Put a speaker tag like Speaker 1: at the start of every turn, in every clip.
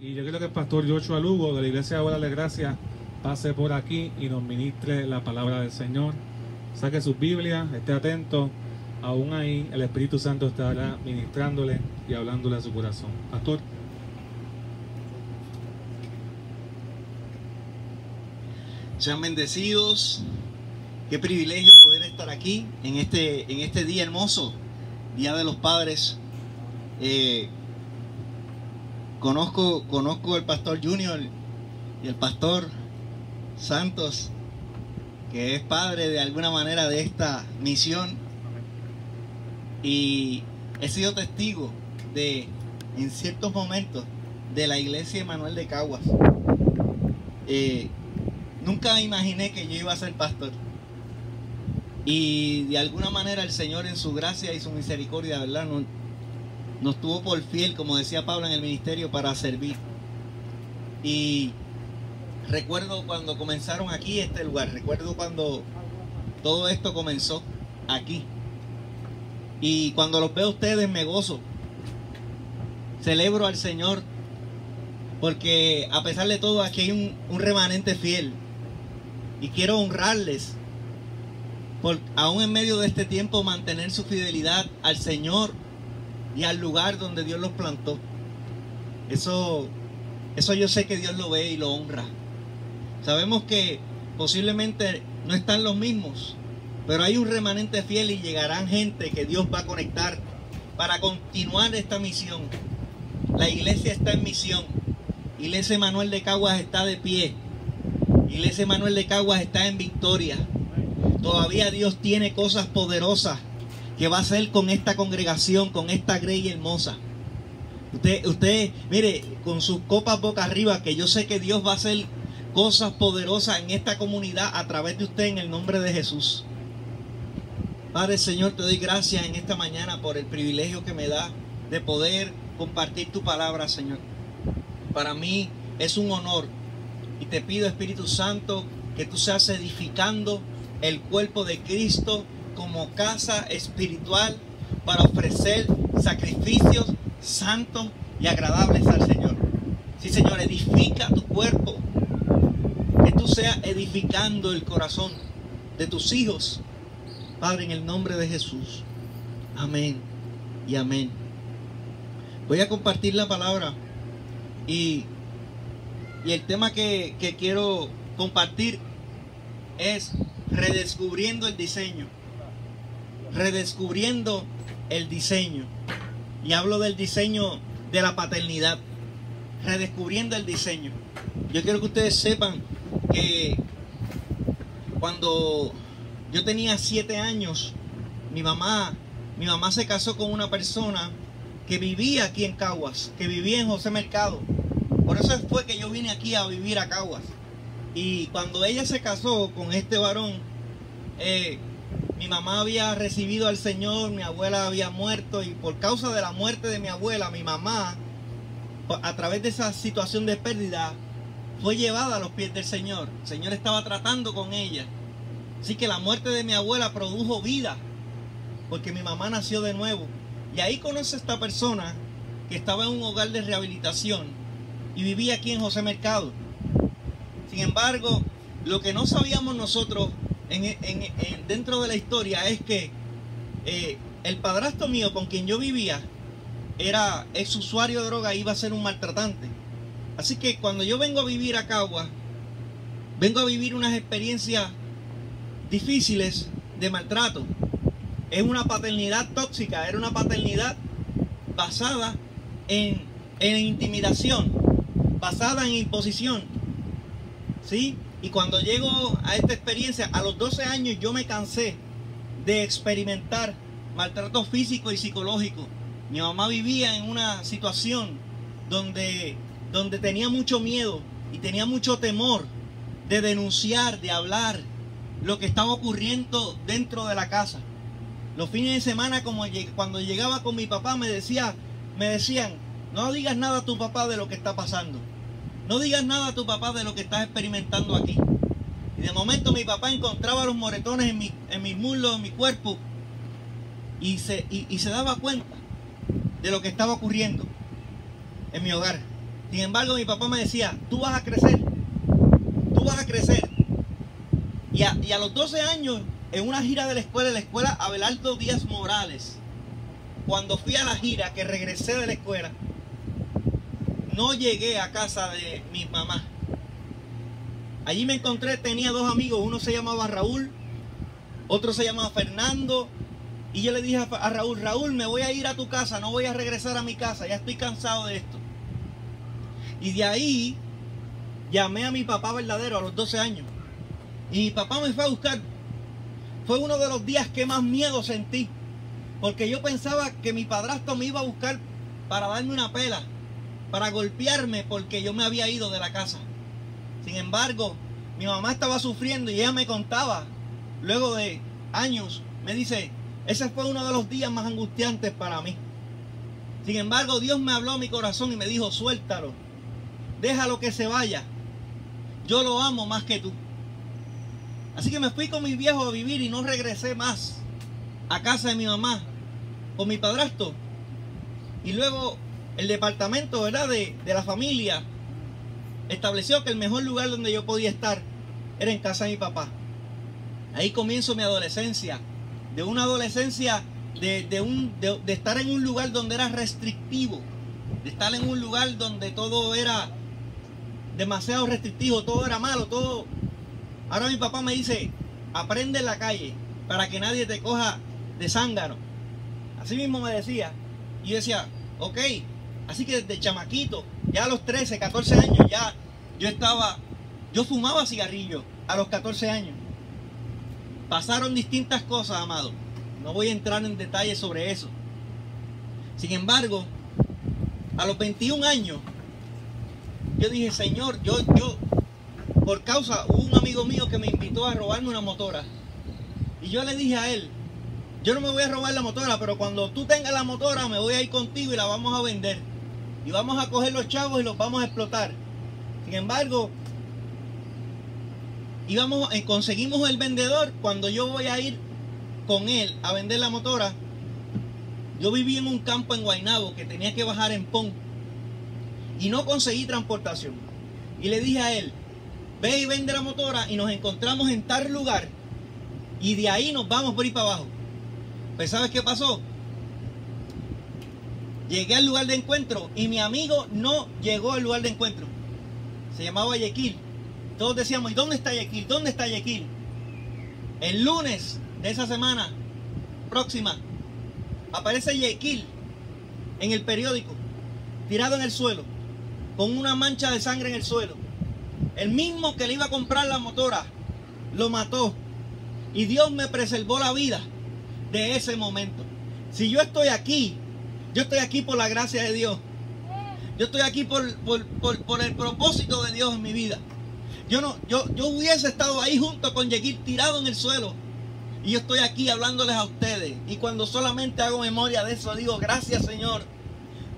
Speaker 1: Y yo quiero que el pastor Joshua Lugo de la Iglesia de Bola de Gracia pase por aquí y nos ministre la palabra del Señor. Saque sus Biblias, esté atento. Aún ahí el Espíritu Santo estará ministrándole y hablándole a su corazón. Pastor.
Speaker 2: Sean bendecidos. Qué privilegio poder estar aquí en este día hermoso, Día de los Padres. Conozco al pastor Junior y el pastor Santos, que es padre de alguna manera de esta misión, y he sido testigo en ciertos momentos de la iglesia Emanuel de Caguas. Nunca imaginé que yo iba a ser pastor, y de alguna manera el Señor en su gracia y su misericordia, ¿verdad?, nos tuvo por fiel, como decía Pablo, en el ministerio para servir. Y recuerdo cuando comenzaron aquí este lugar, recuerdo cuando todo esto comenzó aquí, y cuando los veo a ustedes me gozo, celebro al Señor, porque a pesar de todo aquí hay un remanente fiel, y quiero honrarles por aún en medio de este tiempo mantener su fidelidad al Señor y al lugar donde Dios los plantó. Eso yo sé que Dios lo ve y lo honra. Sabemos que posiblemente no están los mismos, pero hay un remanente fiel y llegarán gente que Dios va a conectar para continuar esta misión. La iglesia está en misión. Iglesia Emanuel de Caguas está de pie. Iglesia Emanuel de Caguas está en victoria. Todavía Dios tiene cosas poderosas que va a hacer con esta congregación, con esta grey hermosa. Usted, mire, con sus copas boca arriba, que yo sé que Dios va a hacer cosas poderosas en esta comunidad a través de usted, en el nombre de Jesús. Padre Señor, te doy gracias en esta mañana por el privilegio que me da de poder compartir tu palabra, Señor. Para mí es un honor, y te pido, Espíritu Santo, que tú seas edificando el cuerpo de Cristo como casa espiritual para ofrecer sacrificios santos y agradables al Señor. Sí, Señor, edifica tu cuerpo, que tú seas edificando el corazón de tus hijos, Padre, en el nombre de Jesús. Amén y amén. Voy a compartir la palabra, y el tema que quiero compartir es redescubriendo el diseño. Redescubriendo el diseño. Y hablo del diseño de la paternidad. Redescubriendo el diseño. Yo quiero que ustedes sepan que cuando yo tenía 7 años, mi mamá se casó con una persona que vivía aquí en Caguas, que vivía en José Mercado. Por eso fue que yo vine aquí a vivir a Caguas. Y cuando ella se casó con este varón, mi mamá había recibido al Señor, mi abuela había muerto, y por causa de la muerte de mi abuela, mi mamá, a través de esa situación de pérdida, fue llevada a los pies del Señor. El Señor estaba tratando con ella. Así que la muerte de mi abuela produjo vida, porque mi mamá nació de nuevo. Y ahí conoce a esta persona que estaba en un hogar de rehabilitación y vivía aquí en José Mercado. Sin embargo, lo que no sabíamos nosotros dentro de la historia es que el padrastro mío, con quien yo vivía, era ex usuario de droga, iba a ser un maltratante. Así que cuando yo vengo a vivir a Caguas, vengo a vivir unas experiencias difíciles de maltrato. Es una paternidad tóxica, era una paternidad basada en intimidación, basada en imposición, ¿sí? Y cuando llego a esta experiencia, a los 12 años yo me cansé de experimentar maltrato físico y psicológico. Mi mamá vivía en una situación donde tenía mucho miedo y tenía mucho temor de denunciar, de hablar lo que estaba ocurriendo dentro de la casa. Los fines de semana, cuando llegaba con mi papá, me decían, no digas nada a tu papá de lo que está pasando. No digas nada a tu papá de lo que estás experimentando aquí. Y de momento mi papá encontraba los moretones en mis muslos, en mi cuerpo, y se daba cuenta de lo que estaba ocurriendo en mi hogar. Sin embargo, mi papá me decía, tú vas a crecer, tú vas a crecer. Y a los 12 años, en una gira de la escuela Abelardo Díaz Morales, cuando fui a la gira, que regresé de la escuela, no llegué a casa de mi mamá. Allí me encontré, tenía dos amigos, uno se llamaba Raúl, otro se llamaba Fernando, y yo le dije a Raúl, Raúl, me voy a ir a tu casa, no voy a regresar a mi casa, ya estoy cansado de esto. Y de ahí llamé a mi papá verdadero a los 12 años. Y mi papá me fue a buscar. Fue uno de los días que más miedo sentí. Porque yo pensaba que mi padrastro me iba a buscar para darme una pela, para golpearme porque yo me había ido de la casa. Sin embargo, mi mamá estaba sufriendo y ella me contaba, luego de años, me dice, ese fue uno de los días más angustiantes para mí. Sin embargo, Dios me habló a mi corazón y me dijo, suéltalo, déjalo que se vaya. Yo lo amo más que tú. Así que me fui con mis viejos a vivir y no regresé más a casa de mi mamá con mi padrastro. Y luego el departamento, ¿verdad?, de la familia estableció que el mejor lugar donde yo podía estar era en casa de mi papá. Ahí comienzo mi adolescencia, de una adolescencia de estar en un lugar donde era restrictivo, de estar en un lugar donde todo era demasiado restrictivo, todo era malo, todo. Ahora mi papá me dice, aprende en la calle para que nadie te coja de zángano. Así mismo me decía. Y yo decía, ok. Así que desde chamaquito, ya a los 13, 14 años, ya yo fumaba cigarrillos a los 14 años. Pasaron distintas cosas, amado. No voy a entrar en detalles sobre eso. Sin embargo, a los 21 años, yo dije, Señor, por causa, hubo un amigo mío que me invitó a robarme una motora. Y yo le dije a él, yo no me voy a robar la motora, pero cuando tú tengas la motora me voy a ir contigo y la vamos a vender. Y vamos a coger los chavos y los vamos a explotar. Sin embargo, conseguimos el vendedor. Cuando yo voy a ir con él a vender la motora, yo viví en un campo en Guaynabo que tenía que bajar en Pon. Y no conseguí transportación. Y le dije a él, ve y vende la motora y nos encontramos en tal lugar. Y de ahí nos vamos por ir para abajo. Pues ¿sabes qué pasó? Llegué al lugar de encuentro y mi amigo no llegó al lugar de encuentro. Se llamaba Yequil. Todos decíamos, ¿y dónde está Yequil? ¿Dónde está Yequil? El lunes de esa semana próxima aparece Yequil en el periódico, tirado en el suelo, con una mancha de sangre en el suelo. El mismo que le iba a comprar la motora lo mató. Y Dios me preservó la vida de ese momento. Si yo estoy aquí por la gracia de Dios. Yo estoy aquí por el propósito de Dios en mi vida. Yo hubiese estado ahí junto con Yequil tirado en el suelo. Y yo estoy aquí hablándoles a ustedes. Y cuando solamente hago memoria de eso, digo, gracias Señor.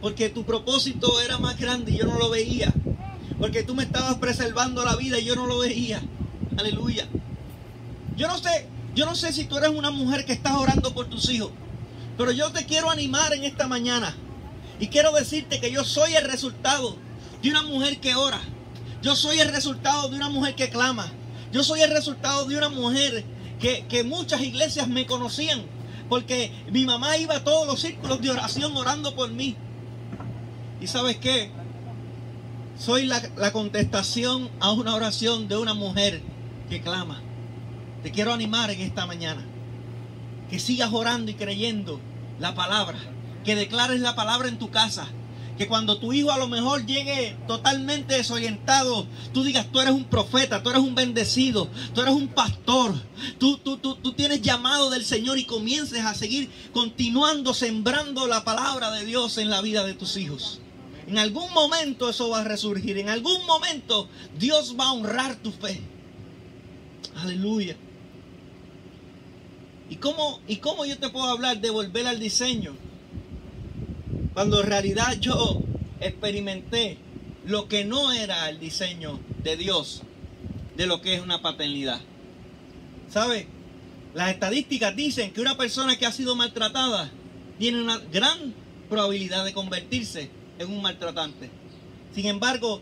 Speaker 2: Porque tu propósito era más grande y yo no lo veía. Porque tú me estabas preservando la vida y yo no lo veía. Aleluya. Yo no sé si tú eres una mujer que estás orando por tus hijos. Pero yo te quiero animar en esta mañana. Y quiero decirte que yo soy el resultado de una mujer que ora. Yo soy el resultado de una mujer que clama. Yo soy el resultado de una mujer que muchas iglesias me conocían. Porque mi mamá iba a todos los círculos de oración orando por mí. ¿Y sabes qué? Soy la contestación a una oración de una mujer que clama. Te quiero animar en esta mañana. Que sigas orando y creyendo la palabra. Que declares la palabra en tu casa. Que cuando tu hijo a lo mejor llegue totalmente desorientado, tú digas, tú eres un profeta, tú eres un bendecido, tú eres un pastor. Tú tienes llamado del Señor y comiences a seguir continuando sembrando la palabra de Dios en la vida de tus hijos. En algún momento eso va a resurgir. En algún momento Dios va a honrar tu fe. Aleluya. ¿Y cómo yo te puedo hablar de volver al diseño? Cuando en realidad yo experimenté lo que no era el diseño de Dios, de lo que es una paternidad. ¿Sabe? Las estadísticas dicen que una persona que ha sido maltratada tiene una gran probabilidad de convertirse en un maltratante. Sin embargo,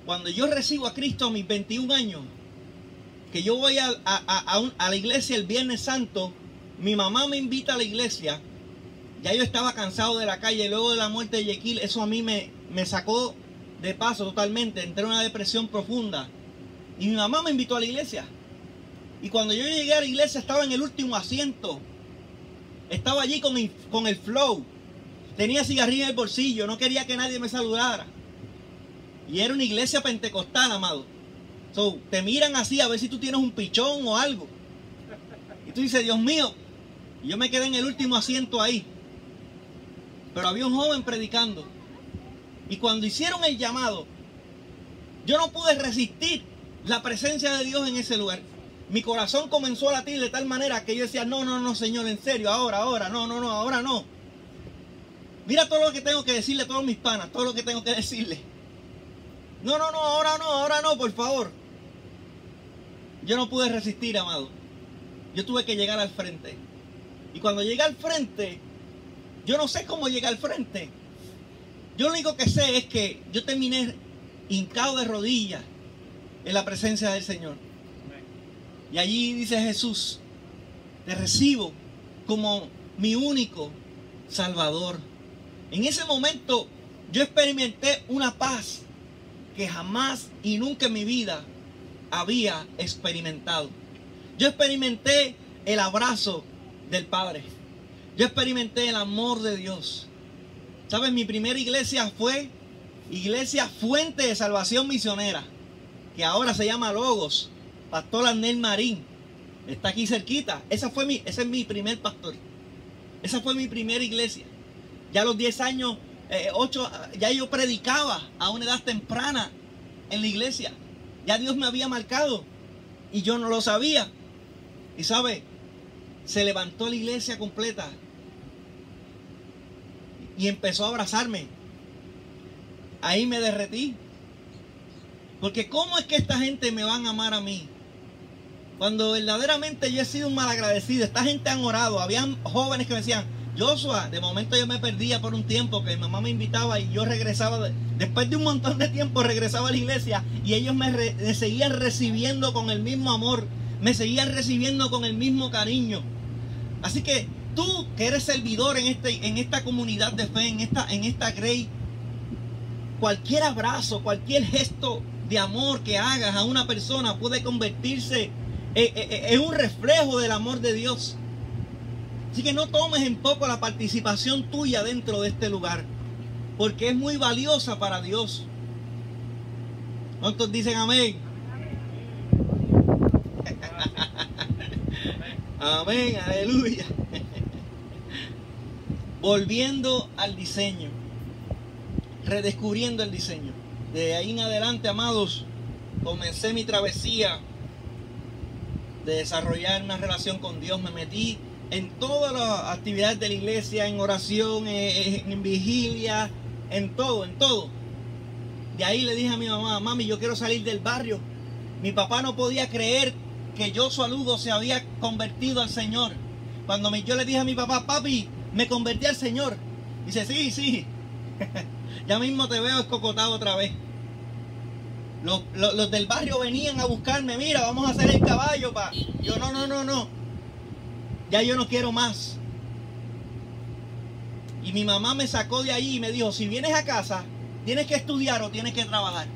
Speaker 2: cuando yo recibo a Cristo a mis 21 años, que yo voy a la iglesia el Viernes Santo, mi mamá me invita a la iglesia. Ya yo estaba cansado de la calle. Luego de la muerte de Jekyll, eso a mí me sacó de paso totalmente. Entré en una depresión profunda. Y mi mamá me invitó a la iglesia. Y cuando yo llegué a la iglesia estaba en el último asiento. Estaba allí con el flow. Tenía cigarrillo en el bolsillo. No quería que nadie me saludara. Y era una iglesia pentecostal, amado. So, te miran así a ver si tú tienes un pichón o algo. Y tú dices, Dios mío. Y yo me quedé en el último asiento ahí. Pero había un joven predicando. Y cuando hicieron el llamado, yo no pude resistir la presencia de Dios en ese lugar. Mi corazón comenzó a latir de tal manera que yo decía, no, Señor, en serio, ahora, ahora no. Mira todo lo que tengo que decirle a todos mis panas, todo lo que tengo que decirle. No, ahora no, por favor. Yo no pude resistir, amado. Yo tuve que llegar al frente. Y cuando llegué al frente, yo no sé cómo llegué al frente. Yo lo único que sé es que yo terminé hincado de rodillas en la presencia del Señor. Y allí dice Jesús, te recibo como mi único Salvador. En ese momento yo experimenté una paz que jamás y nunca en mi vida había experimentado. Yo experimenté el abrazo del Padre. Yo experimenté el amor de Dios. ¿Sabes? Mi primera iglesia fue Iglesia Fuente de Salvación Misionera, que ahora se llama Logos. Pastor Arnel Marín. Está aquí cerquita. Ese es mi primer pastor. Esa fue mi primera iglesia. Ya a los 10 años, 8, ya yo predicaba a una edad temprana en la iglesia. Ya Dios me había marcado y yo no lo sabía. Y sabe, se levantó la iglesia completa y empezó a abrazarme. Ahí me derretí. Porque ¿cómo es que esta gente me van a amar a mí? Cuando verdaderamente yo he sido un malagradecido. Esta gente han orado. Habían jóvenes que me decían, Joshua, de momento yo me perdía por un tiempo, que mi mamá me invitaba y yo regresaba. Después de un montón de tiempo regresaba a la iglesia y ellos me seguían recibiendo con el mismo amor. Me seguían recibiendo con el mismo cariño. Así que tú que eres servidor en esta comunidad de fe, en esta Grey, cualquier abrazo, cualquier gesto de amor que hagas a una persona puede convertirse en un reflejo del amor de Dios. Así que no tomes en poco la participación tuya dentro de este lugar, porque es muy valiosa para Dios. ¿Cuántos dicen amén? Amén, aleluya. Volviendo al diseño, redescubriendo el diseño. De ahí en adelante, amados, comencé mi travesía de desarrollar una relación con Dios. Me metí en todas las actividades de la iglesia, en oración, en vigilia, en todo. De ahí le dije a mi mamá, mami, yo quiero salir del barrio. Mi papá no podía creer que Joshua Lugo se había convertido al Señor. Cuando yo le dije a mi papá, papi, me convertí al Señor. Dice, sí. Ya mismo te veo escocotado otra vez. Los del barrio venían a buscarme. Mira, vamos a hacer el caballo, pa. Yo, no. Ya yo no quiero más. Y mi mamá me sacó de ahí y me dijo, si vienes a casa, tienes que estudiar o tienes que trabajar.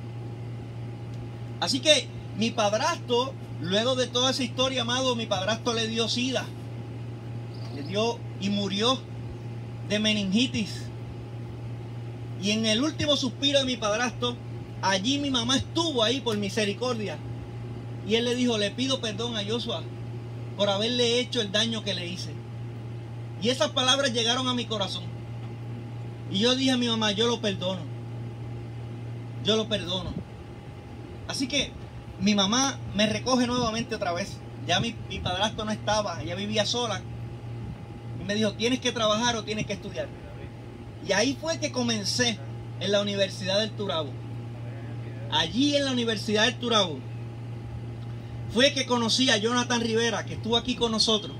Speaker 2: Así que mi padrastro, luego de toda esa historia, amado, mi padrastro le dio SIDA. Le dio y murió de meningitis. Y en el último suspiro de mi padrastro, allí mi mamá estuvo ahí por misericordia. Y él le dijo, le pido perdón a Joshua por haberle hecho el daño que le hice. Y esas palabras llegaron a mi corazón. Y yo dije a mi mamá, yo lo perdono. Así que mi mamá me recoge nuevamente otra vez. Ya mi padrastro no estaba, ella vivía sola. Y me dijo, tienes que trabajar o tienes que estudiar. Y ahí fue que comencé en la Universidad del Turabo. Allí en la Universidad del Turabo fue que conocí a Jonathan Rivera, que estuvo aquí con nosotros.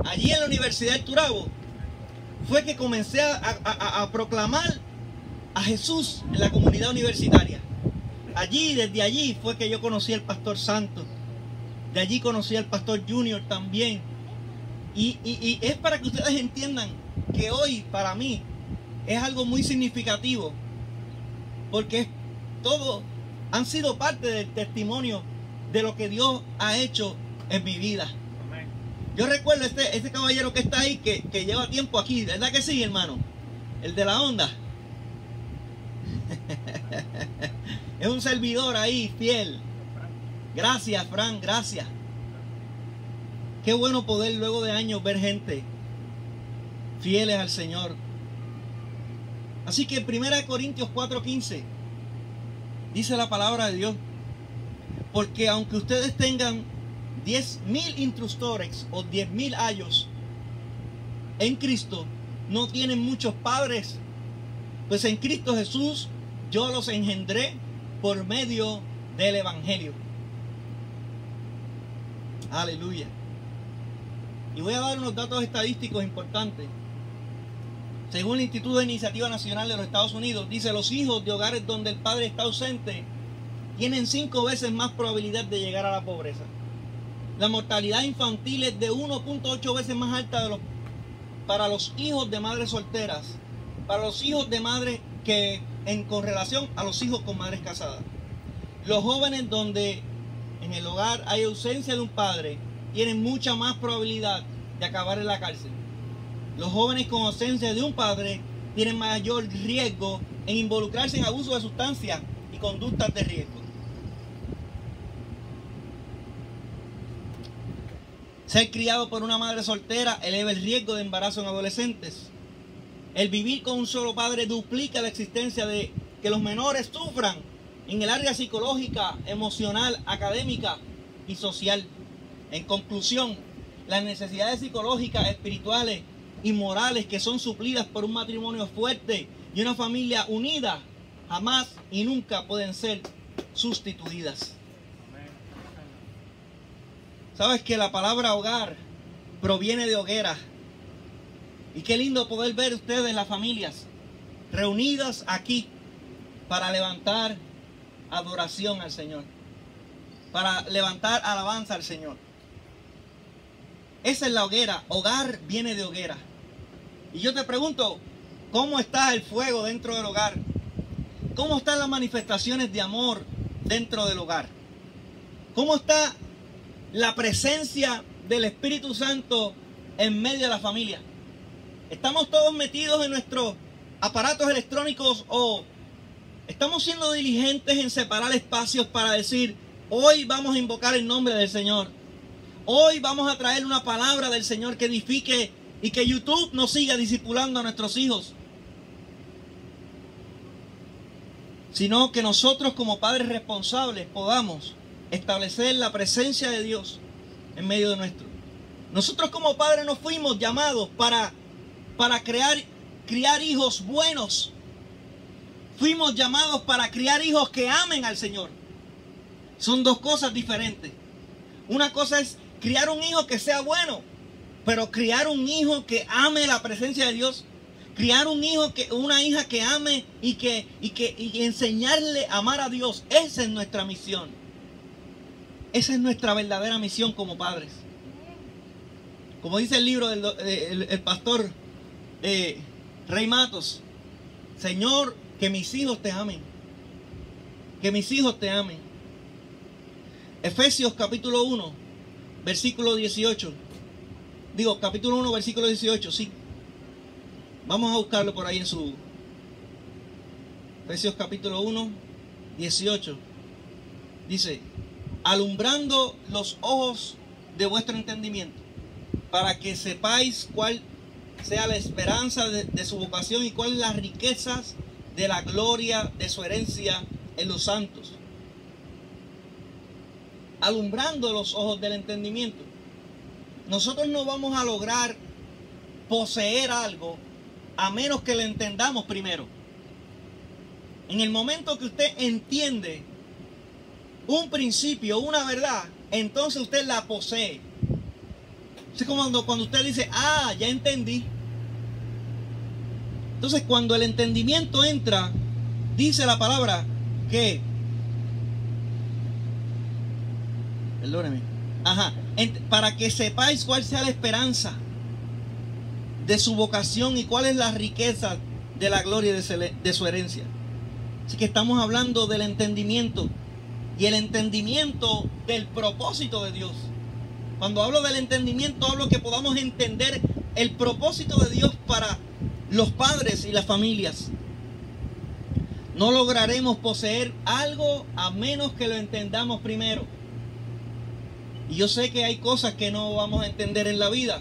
Speaker 2: Allí en la Universidad del Turabo fue que comencé a proclamar a Jesús en la comunidad universitaria. Allí, desde allí fue que yo conocí al pastor Santos. De allí conocí al pastor Junior también. Y es para que ustedes entiendan que hoy para mí es algo muy significativo, porque todos han sido parte del testimonio de lo que Dios ha hecho en mi vida. Yo recuerdo este caballero que está ahí, que lleva tiempo aquí, ¿verdad que sí, hermano? El de la onda. Es un servidor ahí, fiel. Gracias, Fran, gracias. Qué bueno poder luego de años ver gente fieles al Señor. Así que en 1 Corintios 4:15 dice la palabra de Dios: porque aunque ustedes tengan 10.000 instructores o 10.000 ayos en Cristo, no tienen muchos padres, pues en Cristo Jesús yo los engendré por medio del Evangelio. Aleluya. Y voy a dar unos datos estadísticos importantes. Según el Instituto de Iniciativa Nacional de los Estados Unidos, dice: los hijos de hogares donde el padre está ausente tienen 5 veces más probabilidad de llegar a la pobreza. La mortalidad infantil es de 1.8 veces más alta para los hijos de madres solteras, para los hijos de madres con relación a los hijos con madres casadas. Los jóvenes donde en el hogar hay ausencia de un padre tienen mucha más probabilidad de acabar en la cárcel. Los jóvenes con ausencia de un padre tienen mayor riesgo en involucrarse en abuso de sustancias y conductas de riesgo. Ser criado por una madre soltera eleva el riesgo de embarazo en adolescentes. El vivir con un solo padre duplica la existencia de que los menores sufran en el área psicológica, emocional, académica y social. En conclusión, las necesidades psicológicas, espirituales y morales que son suplidas por un matrimonio fuerte y una familia unida jamás y nunca pueden ser sustituidas. Sabes que la palabra hogar proviene de hoguera. Y qué lindo poder ver ustedes, las familias, reunidas aquí para levantar adoración al Señor, para levantar alabanza al Señor. Esa es la hoguera. Hogar viene de hoguera. Y yo te pregunto, ¿cómo está el fuego dentro del hogar? ¿Cómo están las manifestaciones de amor dentro del hogar? ¿Cómo está la presencia del Espíritu Santo en medio de la familia? ¿Estamos todos metidos en nuestros aparatos electrónicos o estamos siendo diligentes en separar espacios para decir: hoy vamos a invocar el nombre del Señor? Hoy vamos a traer una palabra del Señor que edifique y que YouTube nos siga discipulando a nuestros hijos. Sino que nosotros como padres responsables podamos establecer la presencia de Dios en medio de nuestro. Nosotros como padres no fuimos llamados para criar hijos buenos. Fuimos llamados para criar hijos que amen al Señor. Son dos cosas diferentes. Una cosa es criar un hijo que sea bueno, pero criar un hijo que ame la presencia de Dios, criar una hija que ame y enseñarle a amar a Dios. Esa es nuestra misión. Esa es nuestra verdadera misión como padres. Como dice el libro del pastor Rey Matos: Señor, que mis hijos te amen. Que mis hijos te amen. Efesios capítulo 1. Versículo 18. Capítulo 1, versículo 18, sí. Vamos a buscarlo por ahí en su... Efesios capítulo 1, 18. Dice: alumbrando los ojos de vuestro entendimiento, para que sepáis cuál sea la esperanza de su vocación y cuáles las riquezas de la gloria de su herencia en los santos. Alumbrando los ojos del entendimiento. Nosotros no vamos a lograr poseer algo a menos que lo entendamos primero. En el momento que usted entiende un principio, una verdad, entonces usted la posee. Es como cuando usted dice: ah, ya entendí. Entonces cuando el entendimiento entra, dice la palabra que, perdóneme, para que sepáis cuál sea la esperanza de su vocación y cuál es la riqueza de la gloria de su herencia. Así que estamos hablando del entendimiento y el entendimiento del propósito de Dios. Cuando hablo del entendimiento, hablo que podamos entender el propósito de Dios para los padres y las familias. No lograremos poseer algo a menos que lo entendamos primero. Y yo sé que hay cosas que no vamos a entender en la vida.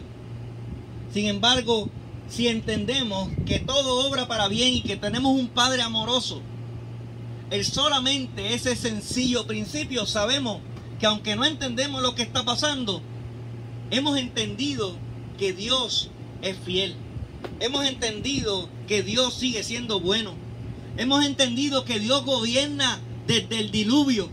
Speaker 2: Sin embargo, si entendemos que todo obra para bien y que tenemos un Padre amoroso, solamente ese sencillo principio sabemos que aunque no entendemos lo que está pasando, hemos entendido que Dios es fiel. Hemos entendido que Dios sigue siendo bueno. Hemos entendido que Dios gobierna desde el diluvio,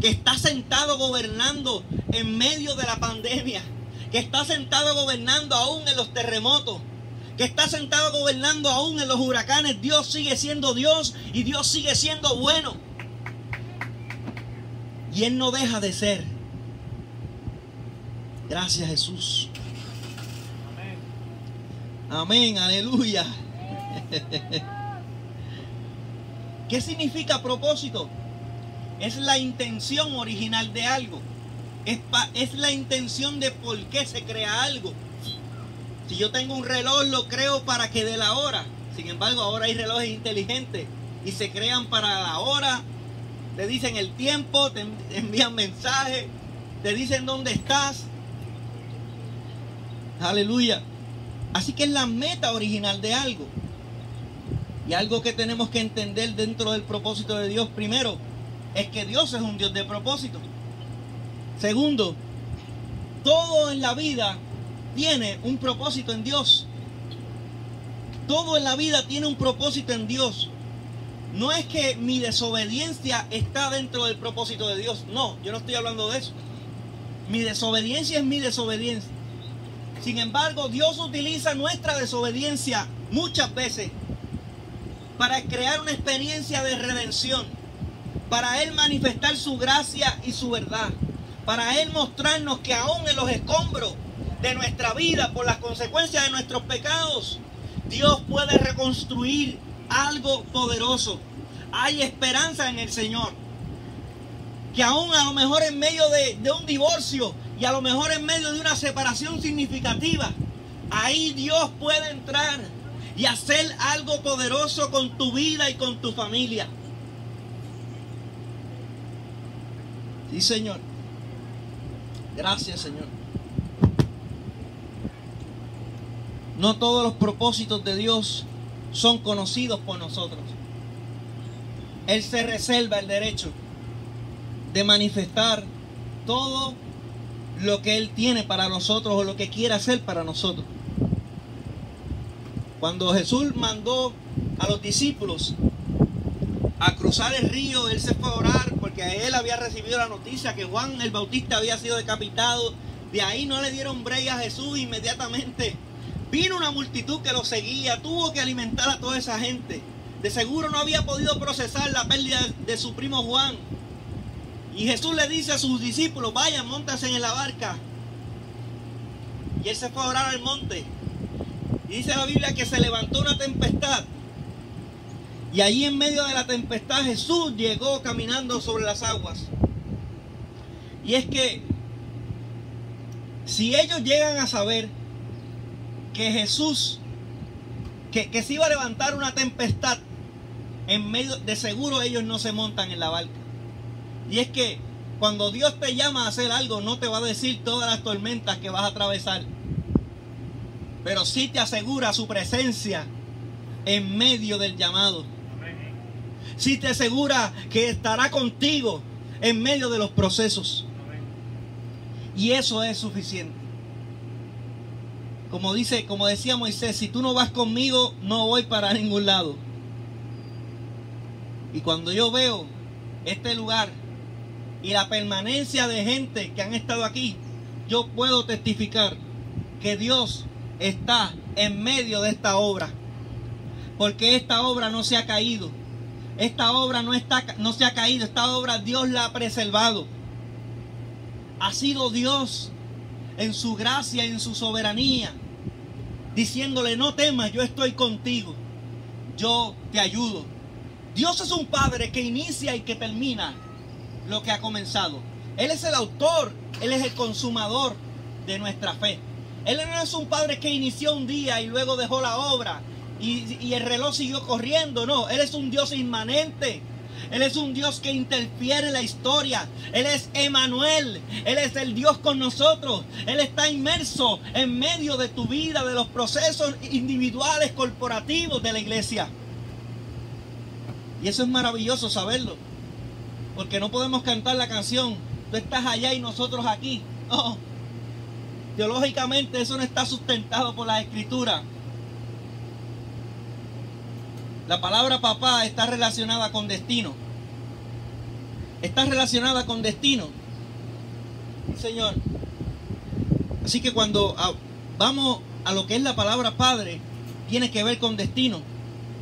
Speaker 2: que está sentado gobernando en medio de la pandemia, que está sentado gobernando aún en los terremotos, que está sentado gobernando aún en los huracanes. Dios sigue siendo Dios y Dios sigue siendo bueno. Y Él no deja de ser. Gracias, Jesús. Amén, aleluya. ¿Qué significa propósito? Es la intención original de algo. Es la intención de por qué se crea algo. Si yo tengo un reloj, lo creo para que dé la hora. Sin embargo, ahora hay relojes inteligentes y se crean para la hora. Te dicen el tiempo, te envían mensajes, te dicen dónde estás. Aleluya. Así que es la meta original de algo. Y algo que tenemos que entender dentro del propósito de Dios, primero, es que Dios es un Dios de propósito. Segundo, todo en la vida tiene un propósito en Dios. Todo en la vida tiene un propósito en Dios. No es que mi desobediencia está dentro del propósito de Dios. No, yo no estoy hablando de eso. Mi desobediencia es mi desobediencia. Sin embargo, Dios utiliza nuestra desobediencia muchas veces para crear una experiencia de redención, para Él manifestar su gracia y su verdad, para Él mostrarnos que aún en los escombros de nuestra vida, por las consecuencias de nuestros pecados, Dios puede reconstruir algo poderoso. Hay esperanza en el Señor. Que aún a lo mejor en medio de un divorcio y a lo mejor en medio de una separación significativa, ahí Dios puede entrar y hacer algo poderoso con tu vida y con tu familia. Sí, Señor. Gracias, Señor. No todos los propósitos de Dios son conocidos por nosotros. Él se reserva el derecho de manifestar todo lo que Él tiene para nosotros o lo que quiere hacer para nosotros. Cuando Jesús mandó a los discípulos a cruzar el río, Él se fue a orar porque a Él había recibido la noticia que Juan el Bautista había sido decapitado. De ahí no le dieron break a Jesús. Inmediatamente vino una multitud que lo seguía, tuvo que alimentar a toda esa gente. De seguro no había podido procesar la pérdida de su primo Juan. Y Jesús le dice a sus discípulos: vayan, móntense en la barca. Y Él se fue a orar al monte. Y dice la Biblia que se levantó una tempestad. Y allí en medio de la tempestad Jesús llegó caminando sobre las aguas. Y es que si ellos llegan a saber que Jesús, que se iba a levantar una tempestad en medio, de seguro ellos no se montan en la barca. Y es que cuando Dios te llama a hacer algo, no te va a decir todas las tormentas que vas a atravesar, pero sí te asegura su presencia en medio del llamado. Sí te asegura que estará contigo en medio de los procesos. Y eso es suficiente. Como decía Moisés: si tú no vas conmigo, no voy para ningún lado. Y cuando yo veo este lugar y la permanencia de gente que han estado aquí, yo puedo testificar que Dios está en medio de esta obra, porque esta obra no se ha caído, esta obra no se ha caído, esta obra Dios la ha preservado. Ha sido Dios en su gracia, en su soberanía, diciéndole: no temas, yo estoy contigo, yo te ayudo. Dios es un Padre que inicia y que termina lo que ha comenzado. Él es el autor, Él es el consumador de nuestra fe. Él no es un Padre que inició un día y luego dejó la obra y el reloj siguió corriendo. No, Él es un Dios inmanente. Él es un Dios que interfiere en la historia. Él es Emmanuel. Él es el Dios con nosotros. Él está inmerso en medio de tu vida, de los procesos individuales, corporativos de la iglesia. Y eso es maravilloso saberlo. Porque no podemos cantar la canción: tú estás allá y nosotros aquí. No. Teológicamente eso no está sustentado por la Escritura. La palabra papá está relacionada con destino. Está relacionada con destino. Señor. Así que cuando vamos a lo que es la palabra padre, tiene que ver con destino.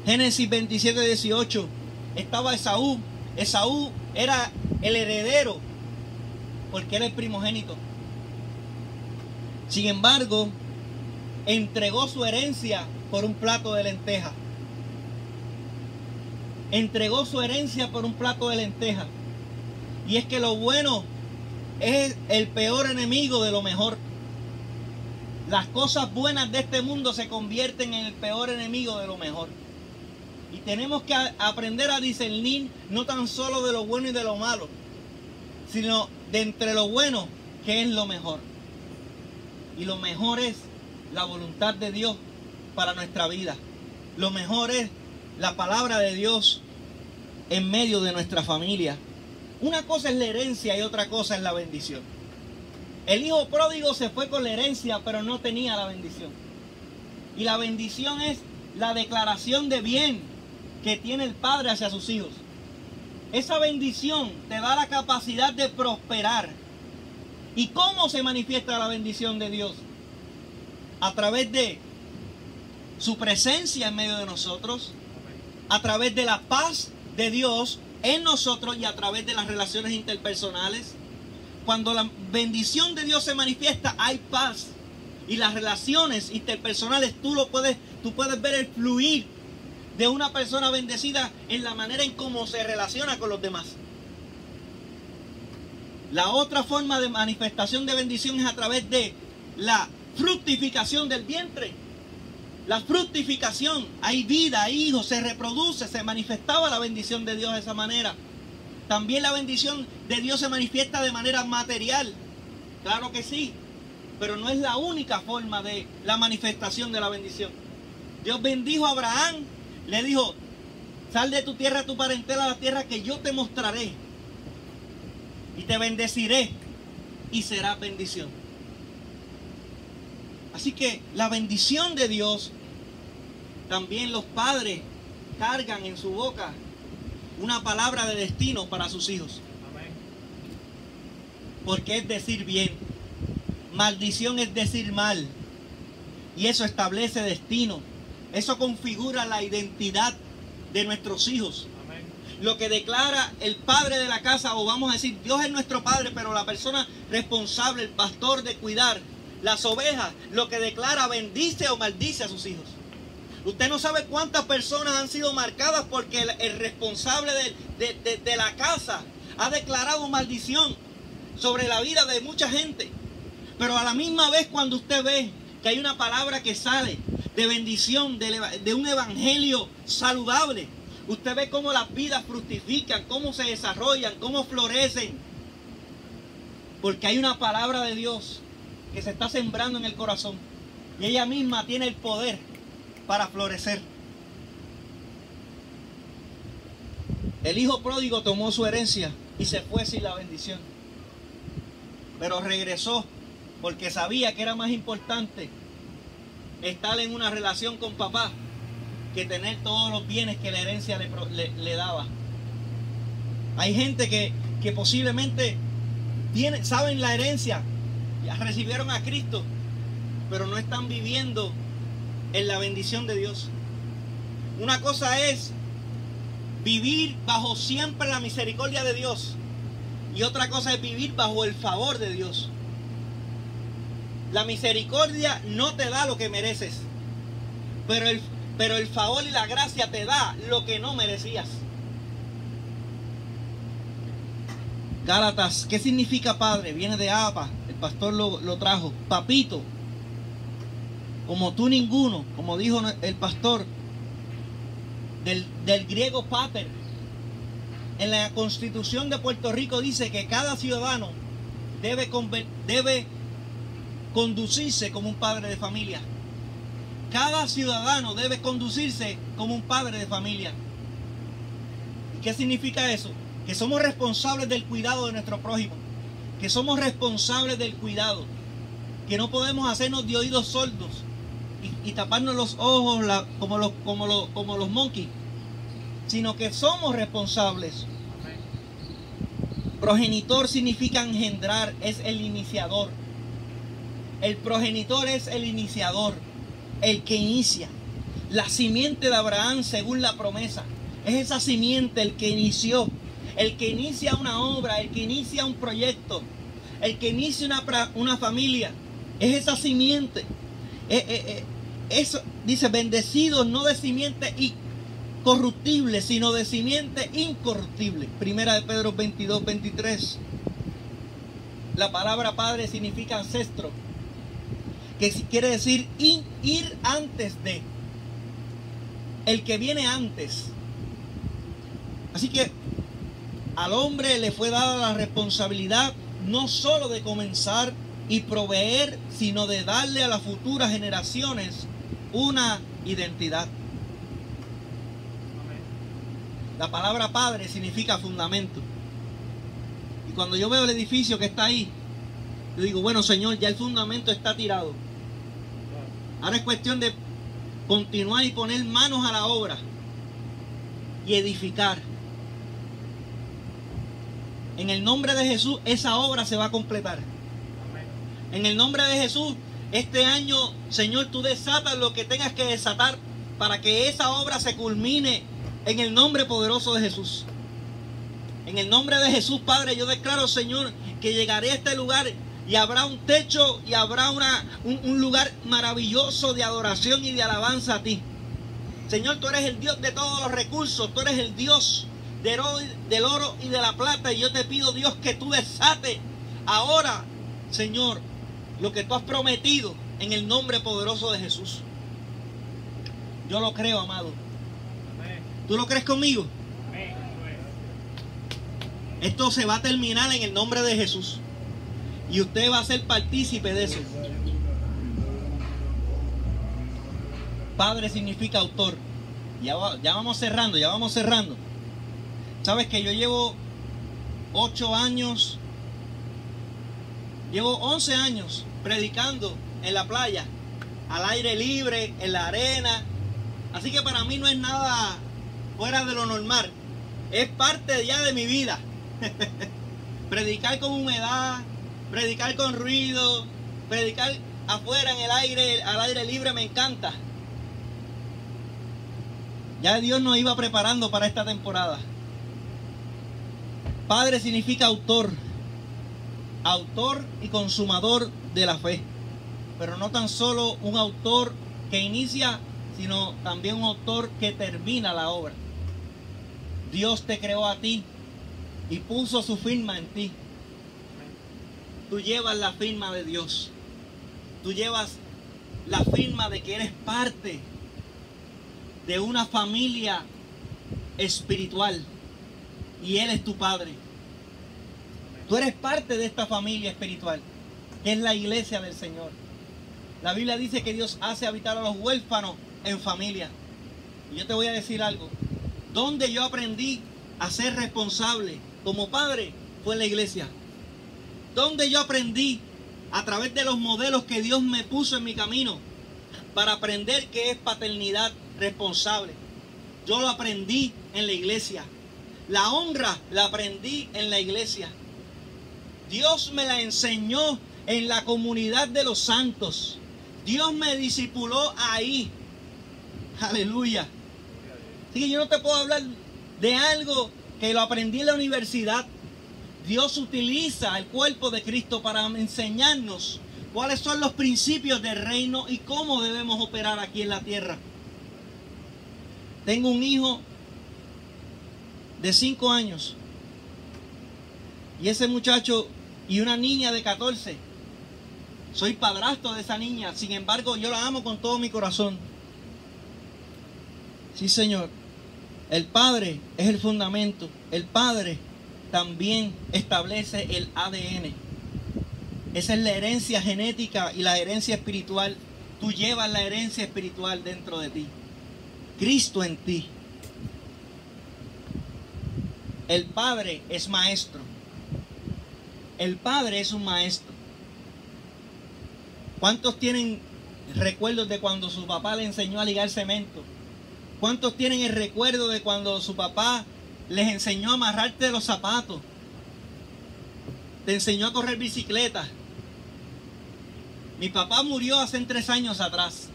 Speaker 2: Génesis 27, 18. Estaba Esaú. Esaú era el heredero porque era el primogénito. Sin embargo, entregó su herencia por un plato de lentejas. Entregó su herencia por un plato de lentejas. Y es que lo bueno es el peor enemigo de lo mejor. Las cosas buenas de este mundo se convierten en el peor enemigo de lo mejor. Y tenemos que aprender a discernir no tan solo de lo bueno y de lo malo, sino de entre lo bueno, que es lo mejor. Y lo mejor es la voluntad de Dios para nuestra vida. Lo mejor es la palabra de Dios en medio de nuestra familia. Una cosa es la herencia y otra cosa es la bendición. El hijo pródigo se fue con la herencia, pero no tenía la bendición. Y la bendición es la declaración de bien que tiene el padre hacia sus hijos. Esa bendición te da la capacidad de prosperar. ¿Y cómo se manifiesta la bendición de Dios? A través de su presencia en medio de nosotros, a través de la paz de Dios en nosotros y a través de las relaciones interpersonales. Cuando la bendición de Dios se manifiesta, hay paz. Y las relaciones interpersonales, tú puedes ver el fluir de una persona bendecida en la manera en cómo se relaciona con los demás. La otra forma de manifestación de bendición es a través de la fructificación del vientre. La fructificación, hay vida, hay hijos, se reproduce, se manifestaba la bendición de Dios de esa manera. También la bendición de Dios se manifiesta de manera material. Claro que sí, pero no es la única forma de la manifestación de la bendición. Dios bendijo a Abraham, le dijo: sal de tu tierra, tu parentela, a la tierra que yo te mostraré. Y te bendeciré y será bendición. Así que la bendición de Dios, también los padres cargan en su boca una palabra de destino para sus hijos. Amén. Porque es decir bien. Maldición es decir mal. Y eso establece destino. Eso configura la identidad de nuestros hijos. Amén. Lo que declara el padre de la casa, o vamos a decir, Dios es nuestro padre, pero la persona responsable, el pastor de cuidar las ovejas, lo que declara bendice o maldice a sus hijos. Usted no sabe cuántas personas han sido marcadas porque el responsable de la casa ha declarado maldición sobre la vida de mucha gente. Pero a la misma vez, cuando usted ve que hay una palabra que sale de bendición, de un evangelio saludable, usted ve cómo las vidas fructifican, cómo se desarrollan, cómo florecen. Porque hay una palabra de Dios que se está sembrando en el corazón. Y ella misma tiene el poder para florecer. El hijo pródigo tomó su herencia y se fue sin la bendición. Pero regresó porque sabía que era más importante estar en una relación con papá que tener todos los bienes que la herencia le daba. Hay gente que posiblemente saben la herencia, ya recibieron a Cristo, pero no están viviendo en la bendición de Dios. Una cosa es vivir bajo siempre la misericordia de Dios. Y otra cosa es vivir bajo el favor de Dios. La misericordia no te da lo que mereces, pero el favor y la gracia te da lo que no merecías. Gálatas, ¿qué significa padre? Viene de Abba, el pastor lo trajo. Papito, como tú ninguno, como dijo el pastor, del griego pater. En la Constitución de Puerto Rico dice que cada ciudadano debe conducirse como un padre de familia. Cada ciudadano debe conducirse como un padre de familia. ¿Y qué significa eso? Que somos responsables del cuidado de nuestro prójimo, que somos responsables del cuidado, que no podemos hacernos de oídos sordos y taparnos los ojos como los monkeys, sino que somos responsables. Progenitor significa engendrar, es el iniciador. El progenitor es el iniciador, el que inicia. La simiente de Abraham según la promesa. Es esa simiente el que inició, el que inicia una obra, el que inicia un proyecto, el que inicia una familia. Es esa simiente. Eso dice, bendecidos no de simiente corruptible, sino de simiente incorruptible. Primera de Pedro 22, 23. La palabra padre significa ancestro, que quiere decir ir antes de, el que viene antes. Así que al hombre le fue dada la responsabilidad no solo de comenzar y proveer, sino de darle a las futuras generaciones una identidad. La palabra padre significa fundamento. Y cuando yo veo el edificio que está ahí, yo digo, bueno, Señor, ya el fundamento está tirado. Ahora es cuestión de continuar y poner manos a la obra y edificar. En el nombre de Jesús, esa obra se va a completar. En el nombre de Jesús, este año, Señor, tú desatas lo que tengas que desatar para que esa obra se culmine en el nombre poderoso de Jesús. En el nombre de Jesús, Padre, yo declaro, Señor, que llegaré a este lugar y habrá un techo y habrá un lugar maravilloso de adoración y de alabanza a ti. Señor, tú eres el Dios de todos los recursos, tú eres el Dios del oro y de la plata, y yo te pido, Dios, que tú desates ahora, Señor, lo que tú has prometido en el nombre poderoso de Jesús. Yo lo creo, amado. ¿Tú lo crees conmigo? Esto se va a terminar en el nombre de Jesús. Y usted va a ser partícipe de eso. Padre significa autor. Ya vamos cerrando, ya vamos cerrando. Sabes que yo llevo 8 años, llevo 11 años predicando en la playa, al aire libre, en la arena. Así que para mí no es nada fuera de lo normal. Es parte ya de mi vida. Predicar con humedad, predicar con ruido, predicar afuera en el aire, al aire libre, me encanta. Ya Dios nos iba preparando para esta temporada. Padre significa autor, autor y consumador de la fe. Pero no tan solo un autor que inicia, sino también un autor que termina la obra. Dios te creó a ti y puso su firma en ti. Tú llevas la firma de Dios. Tú llevas la firma de que eres parte de una familia espiritual y Él es tu Padre. Tú eres parte de esta familia espiritual, que es la iglesia del Señor. La Biblia dice que Dios hace habitar a los huérfanos en familia. Y yo te voy a decir algo. Donde yo aprendí a ser responsable como padre fue en la iglesia. Donde yo aprendí a través de los modelos que Dios me puso en mi camino para aprender qué es paternidad responsable. Yo lo aprendí en la iglesia. La honra la aprendí en la iglesia. Dios me la enseñó en la comunidad de los santos. Dios me discipuló ahí. Aleluya. Así que yo no te puedo hablar de algo que lo aprendí en la universidad. Dios utiliza el cuerpo de Cristo para enseñarnos cuáles son los principios del reino y cómo debemos operar aquí en la tierra. Tengo un hijo de 5 años y ese muchacho y una niña de 14. Soy padrastro de esa niña, sin embargo yo la amo con todo mi corazón. Sí, Señor. El Padre es el fundamento. El Padre también establece el ADN. Esa es la herencia genética y la herencia espiritual. Tú llevas la herencia espiritual dentro de ti. Cristo en ti. El Padre es maestro. El Padre es un maestro. ¿Cuántos tienen recuerdos de cuando su papá le enseñó a ligar cemento? ¿Cuántos tienen el recuerdo de cuando su papá les enseñó a amarrarte los zapatos? Te enseñó a correr bicicleta. Mi papá murió hace 3 años atrás.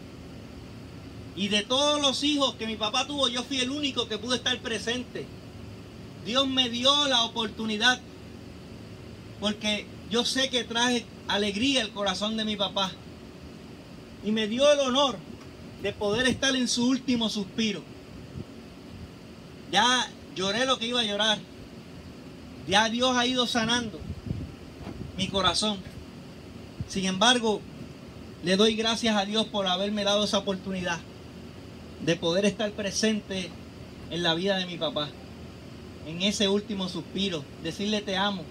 Speaker 2: Y de todos los hijos que mi papá tuvo, yo fui el único que pude estar presente. Dios me dio la oportunidad, porque yo sé que traje alegría al corazón de mi papá. Y me dio el honor de poder estar en su último suspiro. Ya lloré lo que iba a llorar. Ya Dios ha ido sanando mi corazón. Sin embargo, le doy gracias a Dios por haberme dado esa oportunidad de poder estar presente en la vida de mi papá. En ese último suspiro, decirle te amo.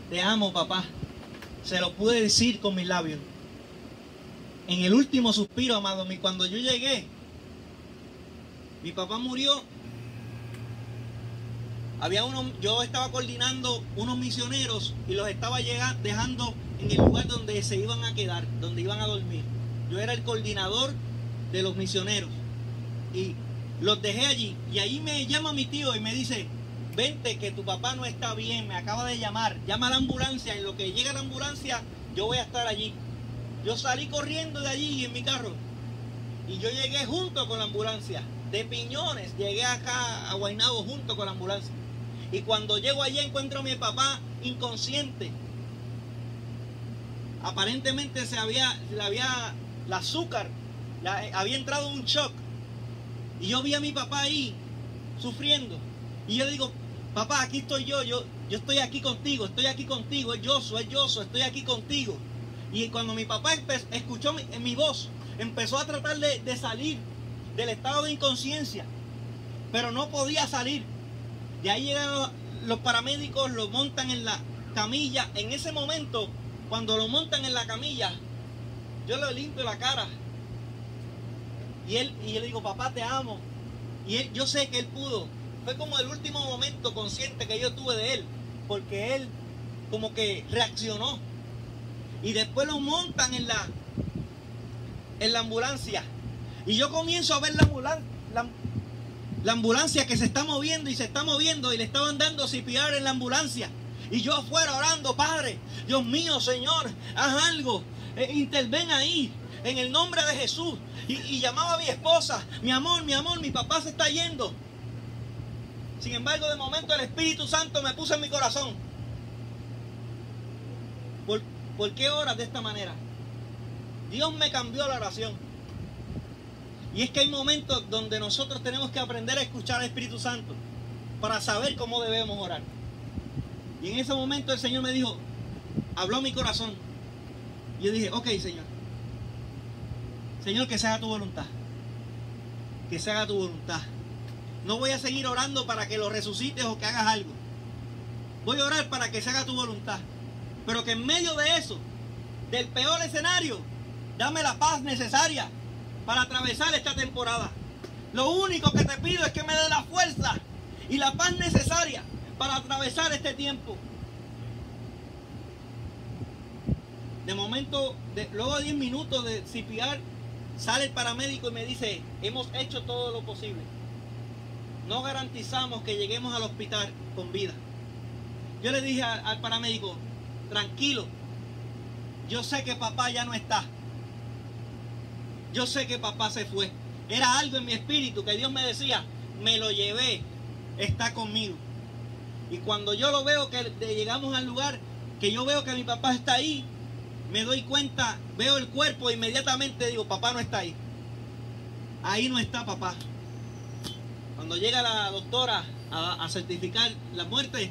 Speaker 2: Te amo, papá. Se lo pude decir con mis labios. En el último suspiro, amado mío, cuando yo llegué, mi papá murió. Yo estaba coordinando unos misioneros y los estaba dejando en el lugar donde se iban a quedar, donde iban a dormir. Yo era el coordinador de los misioneros y los dejé allí. Y ahí me llama mi tío y me dice, vente que tu papá no está bien, me acaba de llamar, llama a la ambulancia, en lo que llega la ambulancia yo voy a estar allí. Yo salí corriendo de allí en mi carro y yo llegué junto con la ambulancia, de Piñones, llegué acá a Guaynabo junto con la ambulancia. Y cuando llego allí encuentro a mi papá inconsciente. Aparentemente el azúcar, había entrado un shock. Y yo vi a mi papá ahí sufriendo. Y yo le digo, papá, aquí estoy yo estoy aquí contigo, es Josué, estoy aquí contigo. Y cuando mi papá escuchó mi voz, empezó a tratar de salir del estado de inconsciencia, pero no podía salir. De ahí llegan los paramédicos, lo montan en la camilla. En ese momento, cuando lo montan en la camilla, yo le limpio la cara. Y yo le digo, papá, te amo. Y yo sé que él pudo. Fue como el último momento consciente que yo tuve de él, porque él como que reaccionó. Y después lo montan en la ambulancia. Y yo comienzo a ver la ambulancia que se está moviendo y se está moviendo, y le estaban dando CPR en la ambulancia. Y yo afuera orando, Padre, Dios mío, Señor, haz algo, interven ahí, en el nombre de Jesús. Y llamaba a mi esposa, mi amor, mi papá se está yendo. Sin embargo, de momento el Espíritu Santo me puso en mi corazón. ¿Por qué oras de esta manera? Dios me cambió la oración. Y es que hay momentos donde nosotros tenemos que aprender a escuchar al Espíritu Santo para saber cómo debemos orar. Y en ese momento el Señor me dijo, habló a mi corazón. Y yo dije, ok, Señor. Señor, que se haga tu voluntad. Que se haga tu voluntad. No voy a seguir orando para que lo resucites o que hagas algo. Voy a orar para que se haga tu voluntad. Pero que en medio de eso, del peor escenario, dame la paz necesaria para atravesar esta temporada. Lo único que te pido es que me dé la fuerza y la paz necesaria para atravesar este tiempo. De momento, luego de 10 minutos de CPR, sale el paramédico y me dice, hemos hecho todo lo posible. No garantizamos que lleguemos al hospital con vida. Yo le dije al paramédico, tranquilo, yo sé que papá ya no está. Yo sé que papá se fue. Era algo en mi espíritu que Dios me decía, me lo llevé, está conmigo. Y cuando yo lo veo, que llegamos al lugar, que yo veo que mi papá está ahí, me doy cuenta, veo el cuerpo e inmediatamente digo, papá no está ahí. Ahí no está papá. Cuando llega la doctora a certificar la muerte,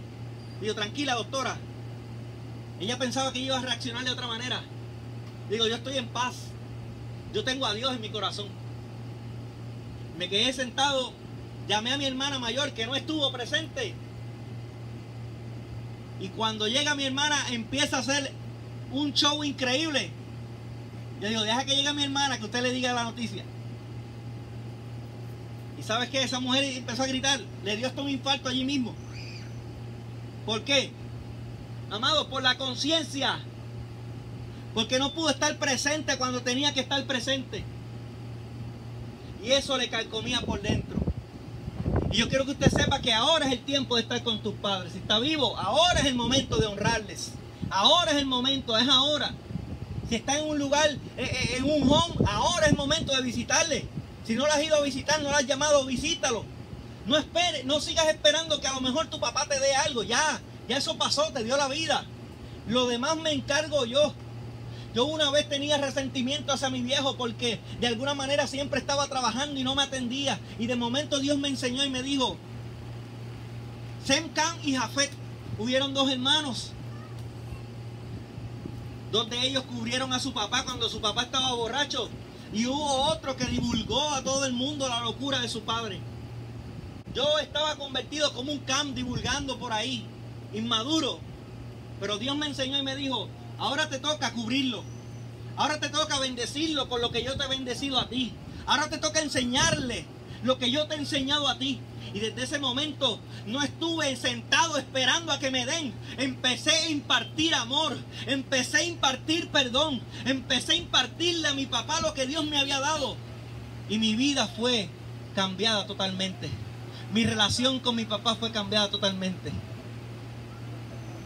Speaker 2: digo, tranquila doctora. Ella pensaba que yo iba a reaccionar de otra manera. Digo, yo estoy en paz. Yo tengo a Dios en mi corazón. Me quedé sentado, llamé a mi hermana mayor que no estuvo presente. Y cuando llega mi hermana empieza a hacer un show increíble. Yo digo, deja que llegue mi hermana que usted le diga la noticia. ¿Y sabes qué? Esa mujer empezó a gritar, le dio hasta un infarto allí mismo. ¿Por qué? Amado, por la conciencia. Porque no pudo estar presente cuando tenía que estar presente. Y eso le carcomía por dentro. Y yo quiero que usted sepa que ahora es el tiempo de estar con tus padres. Si está vivo, ahora es el momento de honrarles. Ahora es el momento, es ahora. Si está en un lugar, en un home, ahora es el momento de visitarle. Si no lo has ido a visitar, no lo has llamado, visítalo. No esperes, no sigas esperando que a lo mejor tu papá te dé algo. Ya eso pasó, te dio la vida. Lo demás me encargo yo. Yo una vez tenía resentimiento hacia mi viejo porque de alguna manera siempre estaba trabajando y no me atendía. Y de momento Dios me enseñó y me dijo, Sem, Cam y Jafet, hubieron dos hermanos. Dos de ellos cubrieron a su papá cuando su papá estaba borracho. Y hubo otro que divulgó a todo el mundo la locura de su padre. Yo estaba convertido como un Cam divulgando por ahí, inmaduro. Pero Dios me enseñó y me dijo, ahora te toca cubrirlo. Ahora te toca bendecirlo con lo que yo te he bendecido a ti. Ahora te toca enseñarle lo que yo te he enseñado a ti. Y desde ese momento no estuve sentado esperando a que me den. Empecé a impartir amor. Empecé a impartir perdón. Empecé a impartirle a mi papá lo que Dios me había dado. Y mi vida fue cambiada totalmente. Mi relación con mi papá fue cambiada totalmente.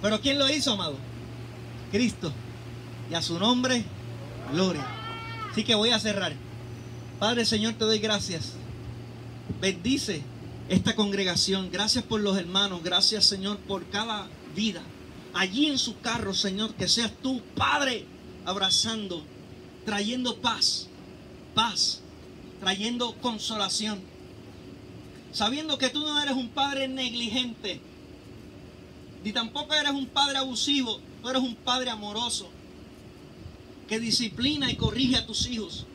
Speaker 2: ¿Pero quién lo hizo, amado? Cristo. Y a su nombre, gloria. Así que voy a cerrar. Padre, Señor, te doy gracias. Bendice esta congregación. Gracias por los hermanos. Gracias, Señor, por cada vida. Allí en su carro, Señor, que seas tú, Padre, abrazando, trayendo paz, trayendo consolación. Sabiendo que tú no eres un padre negligente, ni tampoco eres un padre abusivo. Tú eres un padre amoroso, que disciplina y corrige a tus hijos.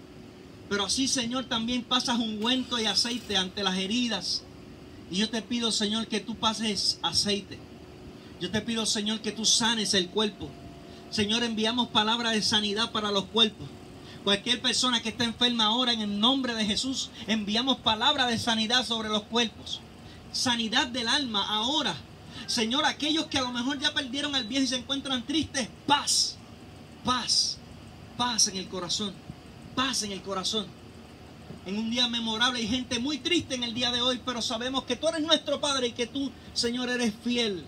Speaker 2: Pero así, Señor, también pasas ungüento y aceite ante las heridas. Y yo te pido, Señor, que tú pases aceite. Yo te pido, Señor, que tú sanes el cuerpo. Señor, enviamos palabras de sanidad para los cuerpos. Cualquier persona que esté enferma ahora, en el nombre de Jesús, enviamos palabras de sanidad sobre los cuerpos. Sanidad del alma ahora. Señor, aquellos que a lo mejor ya perdieron al viejo y se encuentran tristes, paz en el corazón. Paz en el corazón. En un día memorable hay gente muy triste en el día de hoy, pero sabemos que tú eres nuestro Padre y que tú, Señor, eres fiel.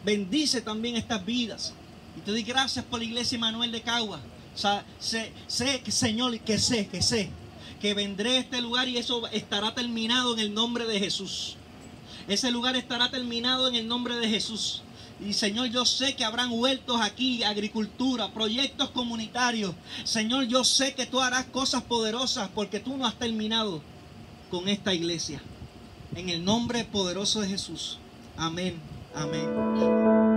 Speaker 2: Bendice también estas vidas. Y te doy gracias por la iglesia Emmanuel de Cagua. Sé, Señor, que sé que vendré a este lugar y eso estará terminado en el nombre de Jesús. Ese lugar estará terminado en el nombre de Jesús. Y Señor, yo sé que habrán huertos aquí, agricultura, proyectos comunitarios. Señor, yo sé que tú harás cosas poderosas porque tú no has terminado con esta iglesia. En el nombre poderoso de Jesús. Amén. Amén.